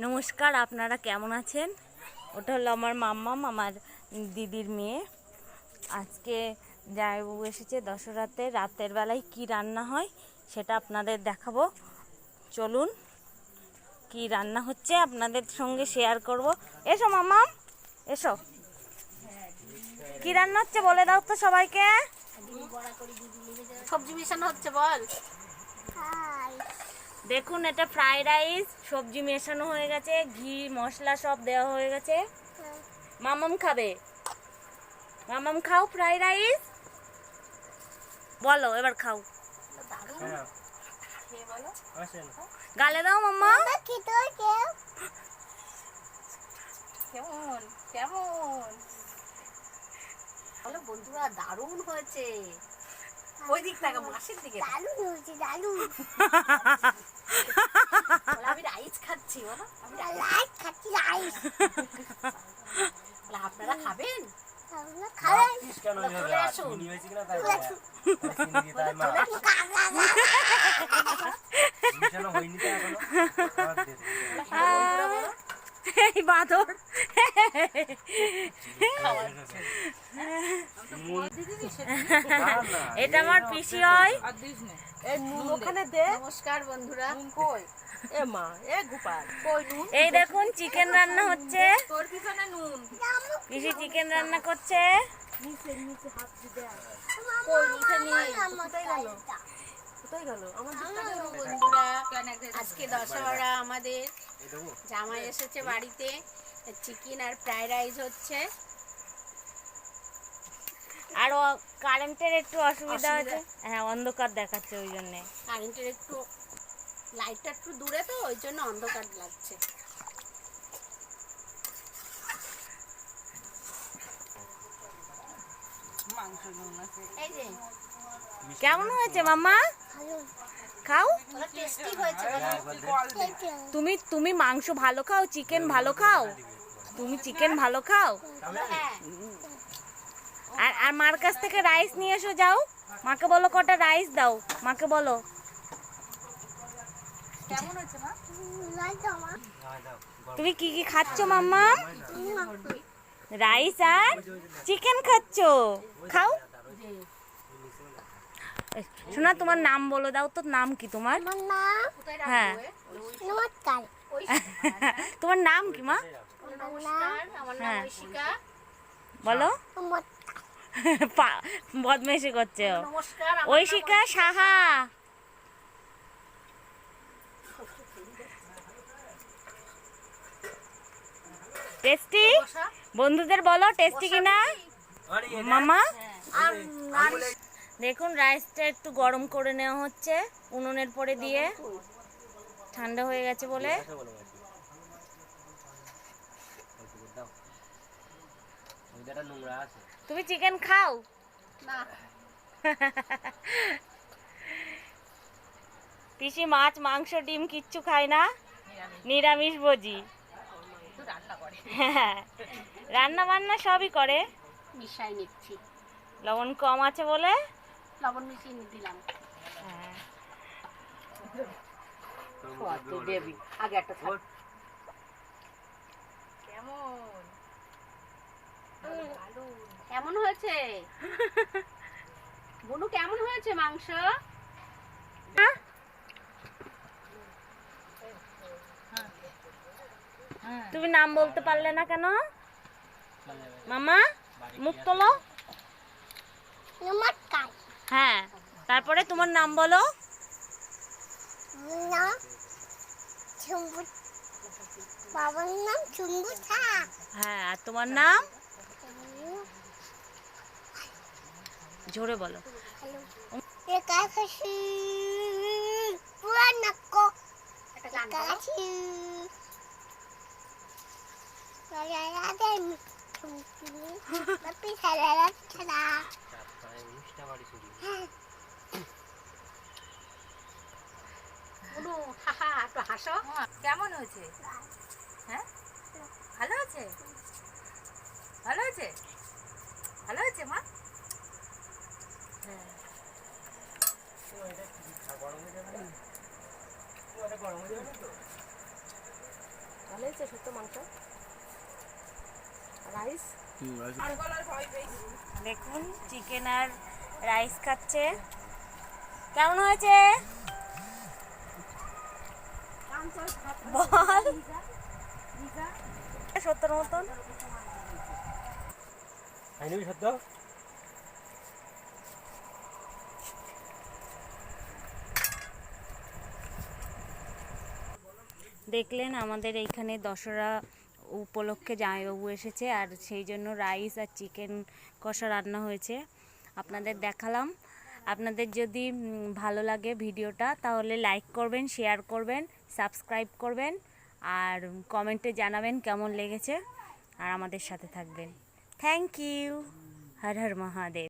নমস্কার, আপনারা কেমন আছেন? ওটা হলো আমার মাম্মাম, আমার দিদির মেয়ে। আজকে জামাইবাবু এসেছে দশরাতে, রাতের বেলায় কি রান্না হয় সেটা আপনাদের দেখাবো। চলুন, কি রান্না হচ্ছে আপনাদের সঙ্গে শেয়ার করব। এসো মাম্মাম, এসো। কি রান্না হচ্ছে বলে দাও তো সবাইকে। সবজি মেশানো হচ্ছে, বল। দেখুন, এটা ফ্রাইড রাইস, সবজি মেশানো হয়ে গেছে, ঘি মশলা সব দেওয়া হয়ে গেছে। মামাম খাবে, মামাম খাও ফ্রাইড রাইস। বলো এবার খাও, গালে দাও মাম্মা। কেমন কেমন বলো বন্ধুরা, দারুণ হয়েছে। ওই দিক থেকে মাসের দিকে দারুণ হয়েছে, দারুণ। আমি রাইস খাচ্ছি, বলো আমি রাইস খাচ্ছি, রাইস। আপনারা খাবেন? চলে আসুন। এই বাদর এটা আমার পিসি হয়। নমস্কার বন্ধুরা। এই দেখুন, চিকেন রান্না হচ্ছে। তোর পিছনে নুন। পিসি চিকেন রান্না করছে। বন্ধুরা, আজকে দশহরা, আমাদের জামাই এসেছে বাড়িতে। চিকেন আর ফ্রাইড রাইস হচ্ছে। আর কারেন্টের একটু অসুবিধা আছে, হ্যাঁ, অন্ধকার দেখাচ্ছে, ওই জন্য কারেন্টের একটু লাইটটা একটু দূরে, তো ওই জন্য অন্ধকার লাগছে। এই যে কেমন হয়েছে মাম্মা? খাও। টেস্টি হয়েছে। তুমি মাংস ভালো খাও, চিকেন ভালো খাও, তুমি চিকেন ভালো খাও। আর মার কাছ থেকে রাইস নিয়ে এসো, যাও। মাকে বলো কটা রাইস দাও, মাকে বলো। তুমি কি কি খাচ্ছ মাম্মা? রাইস আর চিকেন খাচ্ছ, খাও। শোনা, তোমার নাম বলো দাও তো, নাম কি তোমার? হ্যাঁ, তোমার নাম কি মা? হ্যাঁ বলো। বদমাইশি করছে ঐশিকা সাহা। টেস্টি, বন্ধুদের বলো টেস্টি কিনা মামা। দেখুন, রাইসটা একটু গরম করে নেওয়া হচ্ছে উনুনের পরে দিয়ে, ঠান্ডা হয়ে গেছে বলে। তুমি চিকেন খাও না? পিসি মাছ মাংস ডিম কিচ্ছু খায় না, নিরামিষ ভোজি। হ্যাঁ, রান্না বান্না সবই করে। মিশাই নিচ্ছি, লবণ কম আছে বলে লবণ মিশিয়ে দিলাম। আগে একটা কেমন হয়েছে বনু? কেমন হয়েছে মাংস? তুমি নাম বলতে পারলে না কেন মামা? মুখ তোলো। হ্যাঁ, তারপরে তোমার নাম বলো। বাবার নাম চুম্বু ছা। হ্যাঁ, আর তোমার নাম? জোরে বলো। কেমন হয়েছে? হ্যাঁ ভালো আছে, ভালো আছে, ভালো আছে মা। হ্যাঁ ভালো হয়েছে সত্য মাংস। রাইস দেখুন, চিকেন আর রাইস খাচ্ছে। কেমন হয়েছে বল? সত্যর মতন সত্য দেখলেন আমাদের এইখানে দশরা উপলক্ষে জামাইবাবু এসেছে, আর সেই জন্য রাইস আর চিকেন কষা রান্না হয়েছে, আপনাদের দেখালাম। আপনাদের যদি ভালো লাগে ভিডিওটা তাহলে লাইক করবেন, শেয়ার করবেন, সাবস্ক্রাইব করবেন, আর কমেন্টে জানাবেন কেমন লেগেছে, আর আমাদের সাথে থাকবেন। Thank you. হর হর মহাদেব।